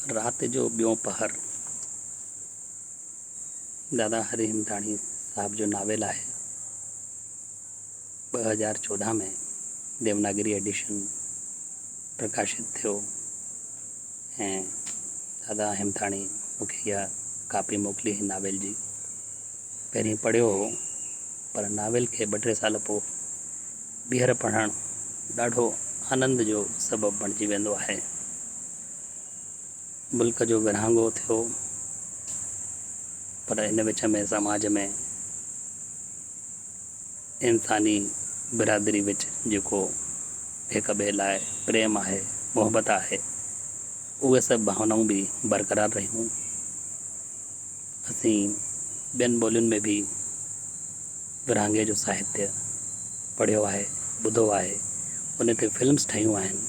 रात जो ॿियों पहर दादा हरि हिमथाणी साहब जो नावेल आहे। 2014 में देवनागरी एडिशन प्रकाशित थियो ऐं दादा हिमथाणी मूंखे इहा कापी मोकिली हिन नावेल जी। पहिरीं पढ़ियो हो पर नावेल खे 2-3 साल पोइ ॿीहर पढ़णु ॾाढो आनंद जो सबबु बणिजी वेंदो आहे। मुल्क जो विरहांगो थियो पर इन विच में समाज में इंसानी बिरादरी विच जेको हिक ॿिए लाइ प्रेम आहे, मोहबत आहे, उहे सभु भावनाऊं बि बरक़रार रहियूं। असीं ॿियनि ॿोलियुनि में बि विरहांगे जो साहित्य पढ़ियो आहे, ॿुधो आहे, उन ते फिल्म्स ठहियूं आहिनि।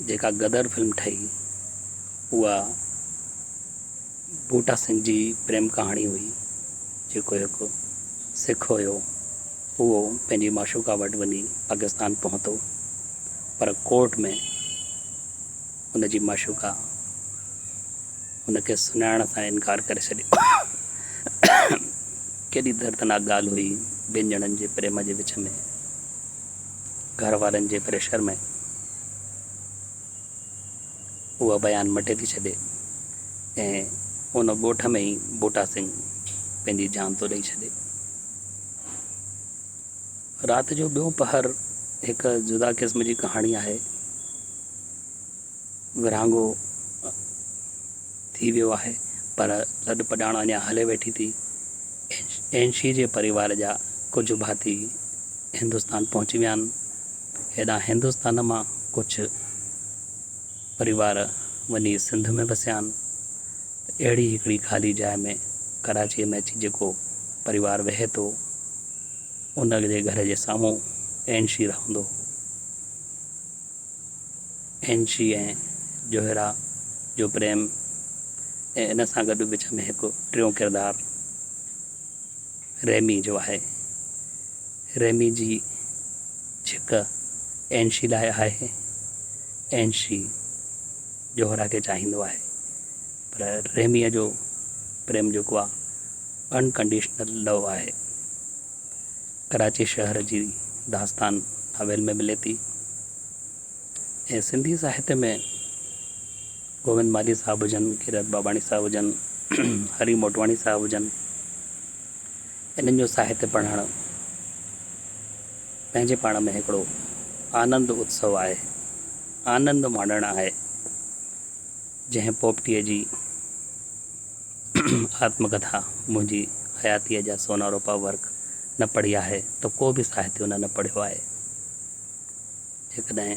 जेका गदर फिल्म ठही उहा बूटा सिंह जी प्रेम कहाणी हुई। जेको हिकु सिख हुयो उहो पंहिंजी माशूका वटि वञी पाकिस्तान पहुतो पर कोर्ट में हुनजी माशूका हुनखे सुञाणण सां इनकार करे छॾियो। केॾी दर्दनाक ॻाल्हि हुई ॿिनि ॼणनि जे प्रेम जे विच में, घर वारनि जे प्रेशर में उहा बयानु मटे थी छॾे ऐं उन ॻोठ में ई बूटा सिंह पंहिंजी जान थो ॾेई छॾे। रात जो ॿियों पहर हिकु जुदा क़िस्म जी कहाणी आहे। विरहांगो थी वियो आहे पर लॾ पॼाण अञा हले वेठी थी। एंशी जे परिवार जा कुझु भाती हिंदुस्तान पहुची विया आहिनि। हेॾां हिंदुस्तान मां कुझु परिवार वञी सिंध में बसिया आहिनि। अहिड़ी हिकिड़ी ख़ाली जाइ में कराचीअ में अची जेको परिवार वेहे थो उन जे घर जे साम्हूं एंशी रहंदो। एंशी ऐं जोहरा जो प्रेम ऐं इन सां गॾु विच में हिकु टियों किरदारु रेमी जो आहे। रेमी जी छिक एंशी लाइ आहे। एंशी जोहरा खे चाहींदो आहे पर रेमीअ जो प्रेम जेको आहे अनकंडीशनल लव आहे। कराची शहर जी दास्तान नावेल में मिले थी ऐं सिंधी साहित्य में गोविंद माली साहब हुजनि, कीरत बाबाणी साहब हुजनि, हरी मोटवाणी साहब हुजनि, इन्हनि जो साहित्य पढ़णु पंहिंजे पाण में हिकिड़ो आनंद उत्सव आहे, आनंद माणणु आहे। जंहिं पोपटीअ जी आत्मकथा मुंहिंजी हयातीअ जा सोना रोपा वर्क न पढ़ी आहे त को बि साहित्य उन न पढ़ियो आहे। जेकॾहिं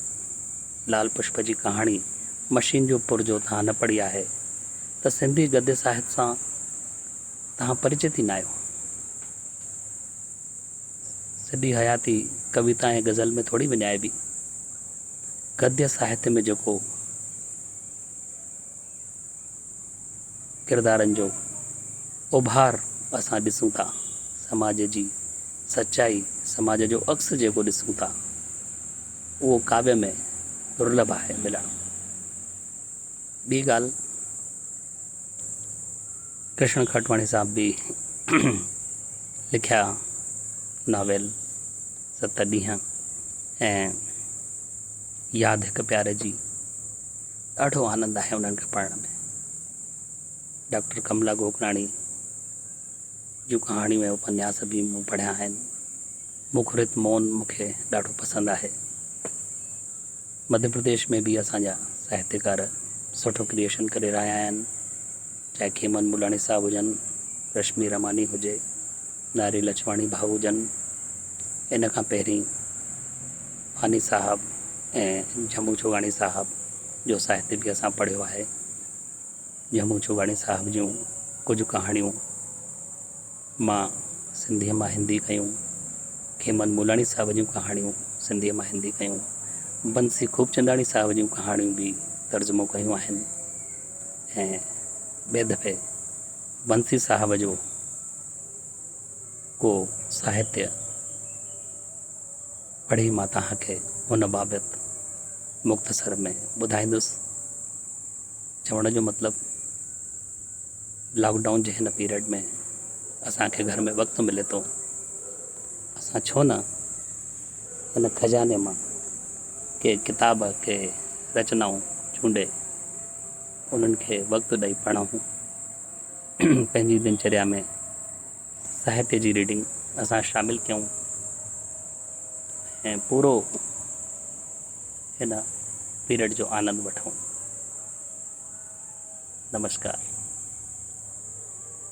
लाल पुष्प जी कहाणी मशीन जो पुरजो तव्हां न पढ़ी आहे त सिंधी गद्य साहित्य सां तव्हां परिचित ई न आहियो। सॼी हयाती कविता ऐं गज़ल में थोरी विञाइबी। गद्य साहित्य में जेको किरदारनि जो उभार असां ॾिसूं था, समाज जी सचाई, समाज जो अक्स जेको ॾिसूं था, उहो काव्य में दुर्लभ आहे मिलणु। ॿी ॻाल्हि, कृष्ण खटवाणी साहब बि लिखिया नावेल 7 ॾींहं ऐं यादि हिकु प्यारे जी, ॾाढो आनंद आहे उन्हनि खे पढ़ण में। डॉक्टर कमला गोकलाणी जूं कहाणियूं ऐं उपन्यास बि मूं पढ़िया आहिनि। मुखरित मौन मूंखे ॾाढो पसंदि आहे। मध्य प्रदेश में बि असांजा साहित्यकार सुठो क्रिएशन करे रहिया आहिनि, चाहे खेमन मुलाणी साहब हुजनि, रश्मि रमानी हुजे, नारी लछवाणी भाऊ हुजनि। इन खां पहिरीं फानी साहब ऐं झमू चोगाणी साहब जो साहित्य बि असां पढ़ियो आहे। झमू चोगाणी साहब जूं कुझु कहाणियूं मां सिंधीअ मां हिंदी कयूं, खेमन मुलाणी साहब जूं कहाणियूं सिंधीअ मां हिंदी कयूं, बंसी खूबचंदाणी साहब जूं कहाणियूं बि तर्जुमो कयूं आहिनि। ऐं ॿिए दफ़े बंसी साहब जो को साहित्य पढ़ी मां तव्हांखे उन बाबति मुख़्तसर में ॿुधाईंदुसि। चवण जो मतिलबु लॉकडाउन जे हिन पीरियड में असांखे घर में वक़्तु मिले थो, असां छो न हिन खज़ाने मां के किताब के रचनाऊं चूंडे उन्हनि खे वक़्तु ॾेई पढ़ूं, पंहिंजी दिनचर्या में साहित्य जी रीडिंग असां शामिलु कयूं ऐं पूरो हिन पीरियड जो आनंद वठूं। नमस्कार।